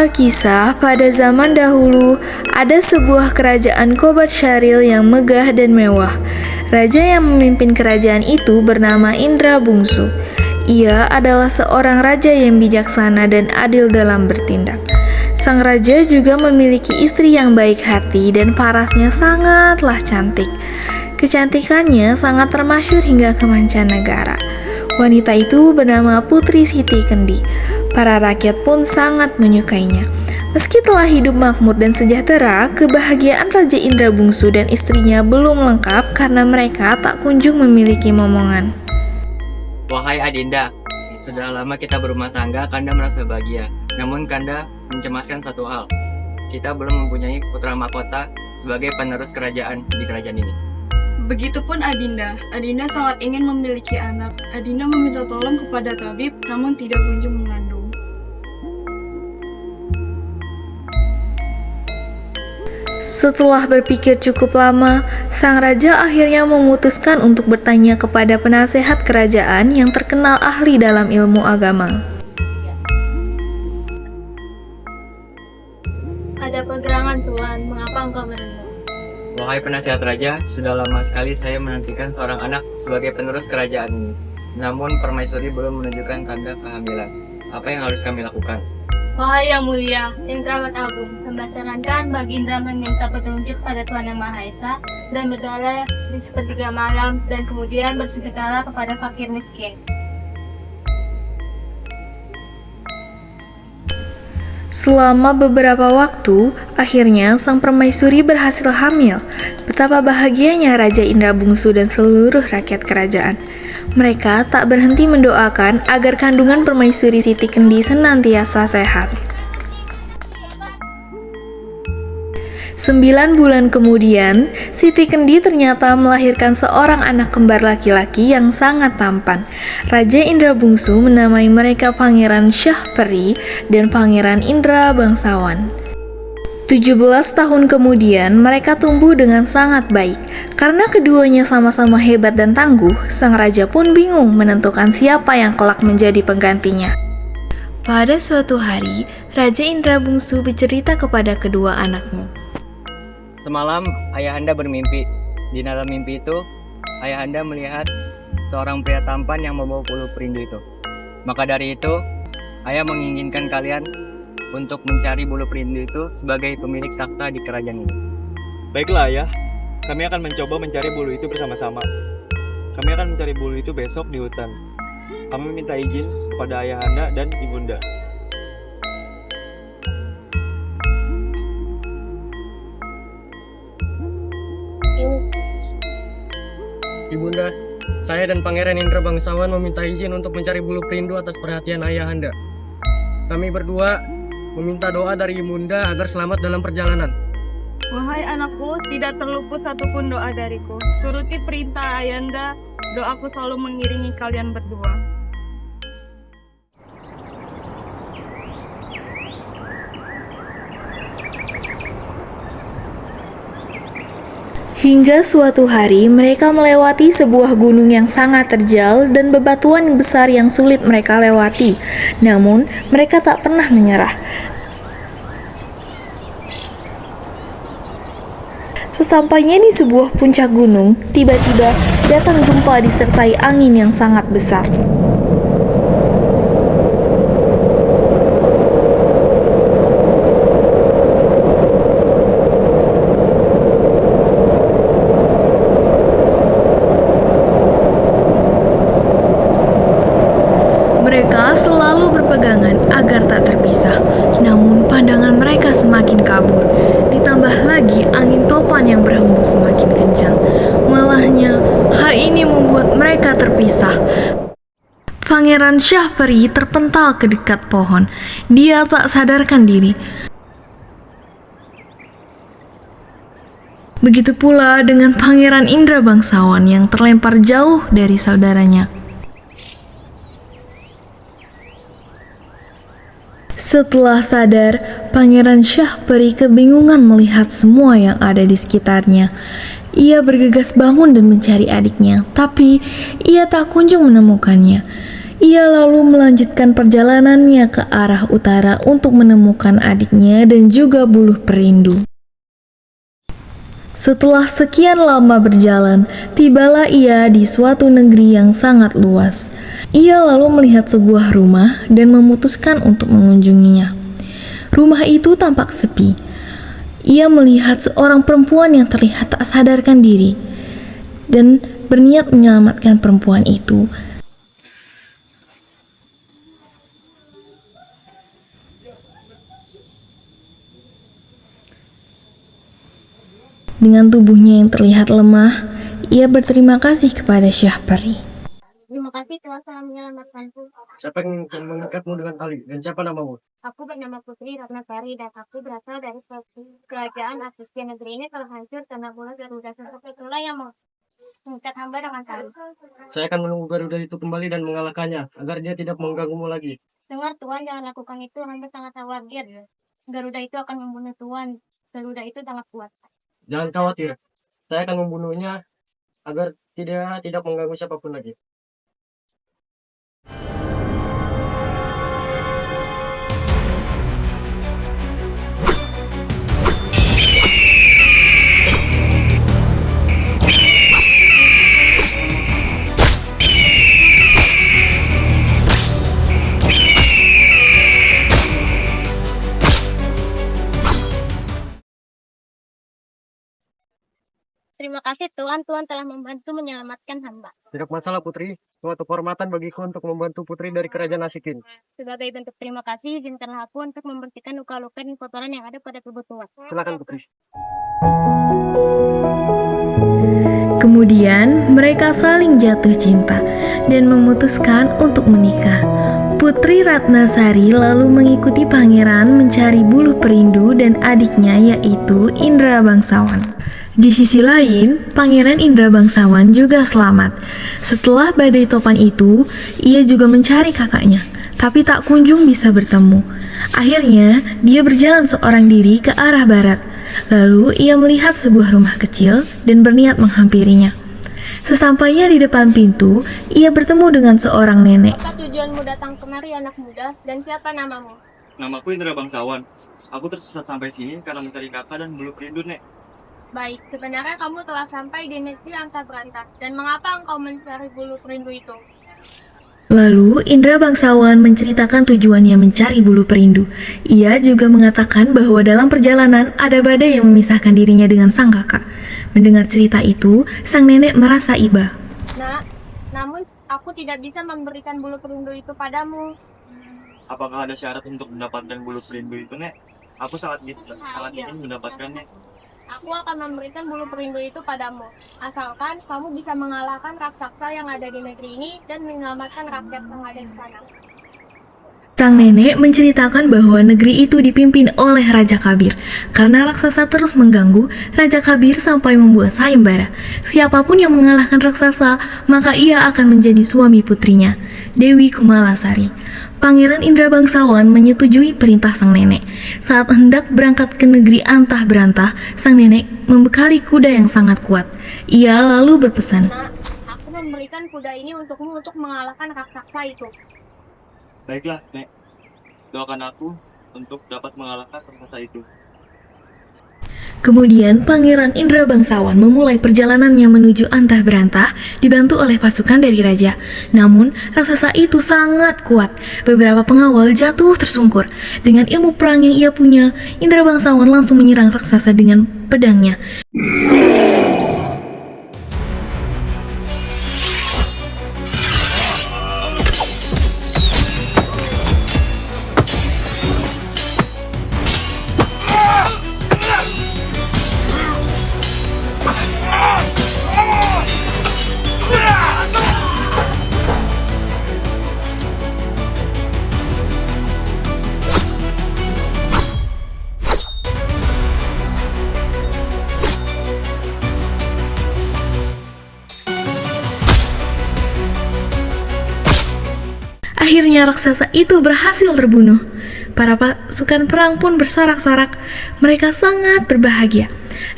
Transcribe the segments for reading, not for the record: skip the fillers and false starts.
Alkisah, pada zaman dahulu ada sebuah kerajaan Qobat Syaril yang megah dan mewah. Raja yang memimpin kerajaan itu bernama Indra Bungsu. Ia adalah seorang raja yang bijaksana dan adil dalam bertindak. Sang raja juga memiliki istri yang baik hati dan parasnya sangatlah cantik. Kecantikannya sangat termasyhur hingga ke mancanegara. Wanita itu bernama Putri Siti Kendi. Para rakyat pun sangat menyukainya. Meski telah hidup makmur dan sejahtera, kebahagiaan Raja Indra Bungsu dan istrinya belum lengkap karena mereka tak kunjung memiliki momongan. Wahai Adinda, sudah lama kita berumah tangga, Kanda merasa bahagia. Namun Kanda mencemaskan satu hal. Kita belum mempunyai putra mahkota sebagai penerus kerajaan di kerajaan ini. Begitupun Adinda. Adinda sangat ingin memiliki anak. Adinda meminta tolong kepada tabib, namun tidak kunjung mengandung. Setelah berpikir cukup lama, sang raja akhirnya memutuskan untuk bertanya kepada penasehat kerajaan yang terkenal ahli dalam ilmu agama. Ada pergerangan Tuan, mengapa engkau merenung? Wahai penasihat raja, sudah lama sekali saya menantikan seorang anak sebagai penerus kerajaan ini. Namun permaisuri belum menunjukkan tanda kehamilan. Apa yang harus kami lakukan? Wahai yang mulia, yang teramat agung, hamba sarankan bagi Indra meminta petunjuk pada Tuhan Yang Maha Esa dan berdoa di sepertiga malam dan kemudian bersedekahlah kepada fakir miskin. Selama beberapa waktu, akhirnya sang permaisuri berhasil hamil. Betapa bahagianya Raja Indra Bungsu dan seluruh rakyat kerajaan. Mereka tak berhenti mendoakan agar kandungan permaisuri Siti Kendi senantiasa sehat. 9 bulan kemudian, Siti Kendi ternyata melahirkan seorang anak kembar laki-laki yang sangat tampan. Raja Indra Bungsu menamai mereka Pangeran Syahperi dan Pangeran Indra Bangsawan. 17 tahun kemudian, mereka tumbuh dengan sangat baik. Karena keduanya sama-sama hebat dan tangguh, sang raja pun bingung menentukan siapa yang kelak menjadi penggantinya. Pada suatu hari, Raja Indra Bungsu bercerita kepada kedua anaknya. Semalam ayahanda bermimpi. Di dalam mimpi itu, ayahanda melihat seorang pria tampan yang membawa bulu perindu itu. Maka dari itu, ayah menginginkan kalian untuk mencari bulu perindu itu sebagai pemilik takhta di kerajaan ini. Baiklah ya, kami akan mencoba mencari bulu itu bersama-sama. Kami akan mencari bulu itu besok di hutan. Kami minta izin kepada ayahanda dan ibunda. Ibunda, saya dan Pangeran Indra Bangsawan meminta izin untuk mencari bulu perindu atas perhatian ayahanda. Kami berdua meminta doa dari Ibunda agar selamat dalam perjalanan. Wahai anakku, tidak terluput satupun doa dariku. Turuti perintah ayahanda, doaku selalu mengiringi kalian berdua. Hingga suatu hari, mereka melewati sebuah gunung yang sangat terjal dan bebatuan besar yang sulit mereka lewati. Namun, mereka tak pernah menyerah. Sesampainya di sebuah puncak gunung, tiba-tiba datang gempa disertai angin yang sangat besar. Mereka selalu berpegangan agar tak terpisah, namun pandangan mereka semakin kabur. Ditambah lagi angin topan yang berhembus semakin kencang. Malahnya, hal ini membuat mereka terpisah. Pangeran Syahperi terpental ke dekat pohon. Dia tak sadarkan diri. Begitu pula dengan Pangeran Indra Bangsawan yang terlempar jauh dari saudaranya. Setelah sadar, Pangeran Syahperi kebingungan melihat semua yang ada di sekitarnya. Ia bergegas bangun dan mencari adiknya, tapi ia tak kunjung menemukannya. Ia lalu melanjutkan perjalanannya ke arah utara untuk menemukan adiknya dan juga buluh perindu. Setelah sekian lama berjalan, tibalah ia di suatu negeri yang sangat luas. Ia lalu melihat sebuah rumah dan memutuskan untuk mengunjunginya. Rumah itu tampak sepi. Ia melihat seorang perempuan yang terlihat tak sadarkan diri dan berniat menyelamatkan perempuan itu. Dengan tubuhnya yang terlihat lemah, ia berterima kasih kepada Syah Peri. Terima kasih Tuhan telah menyelamatkanku. Siapa yang mengangkatmu dengan tali dan siapa namamu? Aku bernama Putri Ratnasari dan aku berasal dari suatu kerajaan asisten. Negeri ini telah hancur karena bola Garuda sosok itulah yang mengikat hamba dengan tali. Saya akan menunggu Garuda itu kembali dan mengalahkannya agar dia tidak mengganggumu lagi. Dengar Tuhan, jangan lakukan itu, hamba sangat khawatir. Garuda itu akan membunuh Tuhan. Garuda itu sangat kuat. Jangan khawatir, saya akan membunuhnya agar tidak mengganggu siapapun lagi. Terima kasih Tuhan, Tuhan telah membantu menyelamatkan hamba. Tidak masalah Putri, suatu kehormatan bagiku untuk membantu Putri dari kerajaan Asikin. Sebagai bentuk terima kasih, izinkanlah aku untuk membersihkan luka-luka dan kotoran yang ada pada tubuh Tuhan. Silakan Putri. Kemudian mereka saling jatuh cinta dan memutuskan untuk menikah. Putri Ratnasari lalu mengikuti pangeran mencari buluh perindu dan adiknya yaitu Indra Bangsawan. Di sisi lain, Pangeran Indra Bangsawan juga selamat. Setelah badai topan itu, ia juga mencari kakaknya, tapi tak kunjung bisa bertemu. Akhirnya, dia berjalan seorang diri ke arah barat. Lalu, ia melihat sebuah rumah kecil dan berniat menghampirinya. Sesampainya di depan pintu, ia bertemu dengan seorang nenek. Apa tujuanmu datang kemari anak muda dan siapa namamu? Namaku Indra Bangsawan. Aku tersesat sampai sini karena mencari kakak dan bulu perindu, Nek. Baik, sebenarnya kamu telah sampai di negeri angsa berantah. Dan mengapa engkau mencari bulu perindu itu? Lalu Indra Bangsawan menceritakan tujuannya mencari bulu perindu. Ia juga mengatakan bahwa dalam perjalanan ada badai yang memisahkan dirinya dengan sang kakak. Mendengar cerita itu, sang nenek merasa iba. Nah, namun aku tidak bisa memberikan bulu perindu itu padamu. Apakah ada syarat untuk mendapatkan bulu perindu itu, Nek? Aku sangat ingin mendapatkannya. Aku akan memberikan bulu perindu itu padamu. Asalkan kamu bisa mengalahkan raksasa yang ada di negeri ini dan menyelamatkan rakyat yang ada di sana. Sang nenek menceritakan bahwa negeri itu dipimpin oleh Raja Kabir. Karena raksasa terus mengganggu, Raja Kabir sampai membuat sayembara. Siapapun yang mengalahkan raksasa, maka ia akan menjadi suami putrinya, Dewi Kumalasari. Pangeran Indra Bangsawan menyetujui perintah sang nenek. Saat hendak berangkat ke negeri antah berantah, sang nenek membekali kuda yang sangat kuat. Ia lalu berpesan, Nah, aku memberikan kuda ini untukmu untuk mengalahkan raksasa itu. Baiklah, Nek. Doakan aku untuk dapat mengalahkan raksasa itu. Kemudian Pangeran Indra Bangsawan memulai perjalanannya menuju antah berantah dibantu oleh pasukan dari raja. Namun raksasa itu sangat kuat. Beberapa pengawal jatuh tersungkur. Dengan ilmu perang yang ia punya, Indra Bangsawan langsung menyerang raksasa dengan pedangnya. Akhirnya raksasa itu berhasil terbunuh. Para pasukan perang pun bersorak-sorak. Mereka sangat berbahagia.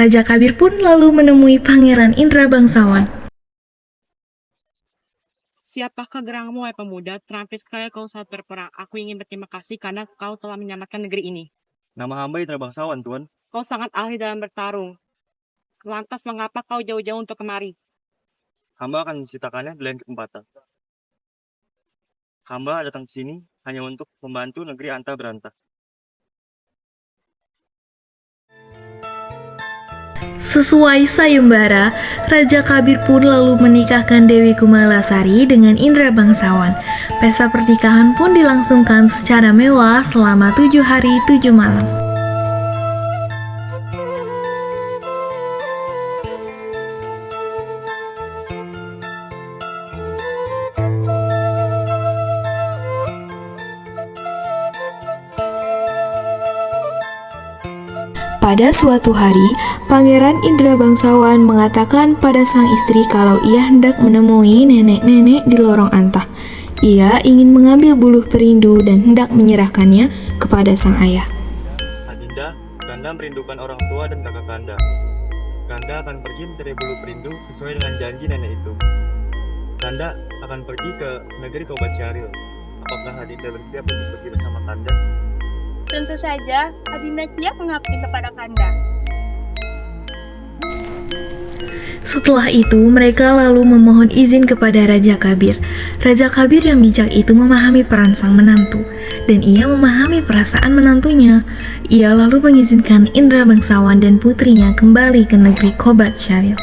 Raja Kabir pun lalu menemui Pangeran Indra Bangsawan. Siapakah geranganmu, wahai pemuda? Terampil sekali kau saat berperang. Aku ingin berterima kasih karena kau telah menyelamatkan negeri ini. Nama hamba Indra Bangsawan, Tuan. Kau sangat ahli dalam bertarung. Lantas mengapa kau jauh-jauh untuk kemari? Hamba akan menceritakannya di lain kesempatan. Hamba datang ke sini hanya untuk membantu negeri Anta Berantah. Sesuai sayembara, Raja Kabir pun lalu menikahkan Dewi Kumalasari dengan Indra Bangsawan. Pesta pernikahan pun dilangsungkan secara mewah selama 7 hari 7 malam. Pada suatu hari, Pangeran Indra Bangsawan mengatakan pada sang istri kalau ia hendak menemui nenek-nenek di lorong Antah. Ia ingin mengambil buluh perindu dan hendak menyerahkannya kepada sang ayah. Adinda, Kanda merindukan orang tua dan kakak Kanda. Kanda akan pergi mencari buluh perindu sesuai dengan janji nenek itu. Kanda akan pergi ke negeri Kobat Syaril. Apakah Adinda bersiap untuk pergi bersama Kanda? Tentu saja, Adinda siap mengabdi kepada Kanda. Setelah itu, mereka lalu memohon izin kepada Raja Kabir. Raja Kabir yang bijak itu memahami peran sang menantu, dan ia memahami perasaan menantunya. Ia lalu mengizinkan Indra Bangsawan dan putrinya kembali ke negeri Kobat Syaril.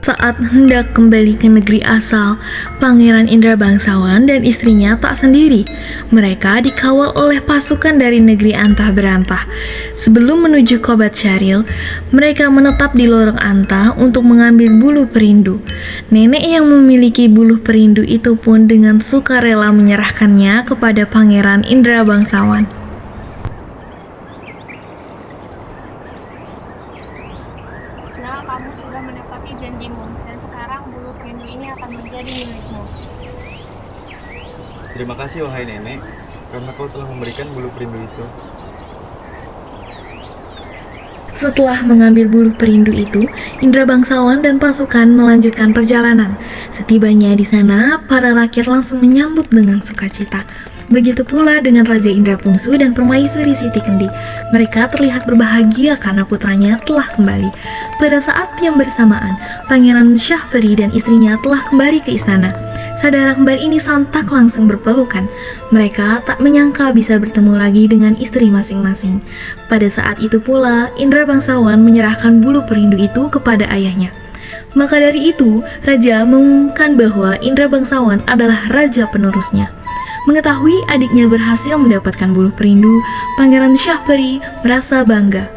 Saat hendak kembali ke negeri asal, Pangeran Indra Bangsawan dan istrinya tak sendiri. Mereka dikawal oleh pasukan dari negeri Antah Berantah. Sebelum menuju Kobat Syaril, mereka menetap di lorong Antah untuk mengambil buluh perindu. Nenek yang memiliki buluh perindu itu pun dengan sukarela menyerahkannya kepada Pangeran Indra Bangsawan. Nah, kamu sudah menepati janjimu, dan sekarang bulu perindu ini akan menjadi milikmu. Terima kasih wahai nenek, karena kau telah memberikan buluh perindu itu. Setelah mengambil buluh perindu itu, Indra Bangsawan dan pasukan melanjutkan perjalanan. Setibanya di sana, para rakyat langsung menyambut dengan sukacita. Begitu pula dengan Raja Indra Bungsu dan Permaisuri Siti Kendi. Mereka terlihat berbahagia karena putranya telah kembali. Pada saat yang bersamaan, Pangeran Syahperi dan istrinya telah kembali ke istana. Saudara kembar ini sontak langsung berpelukan. Mereka tak menyangka bisa bertemu lagi dengan istri masing-masing. Pada saat itu pula, Indra Bangsawan menyerahkan buluh perindu itu kepada ayahnya. Maka dari itu, Raja mengumumkan bahwa Indra Bangsawan adalah raja penerusnya. Mengetahui adiknya berhasil mendapatkan buluh perindu, Pangeran Syahperi merasa bangga.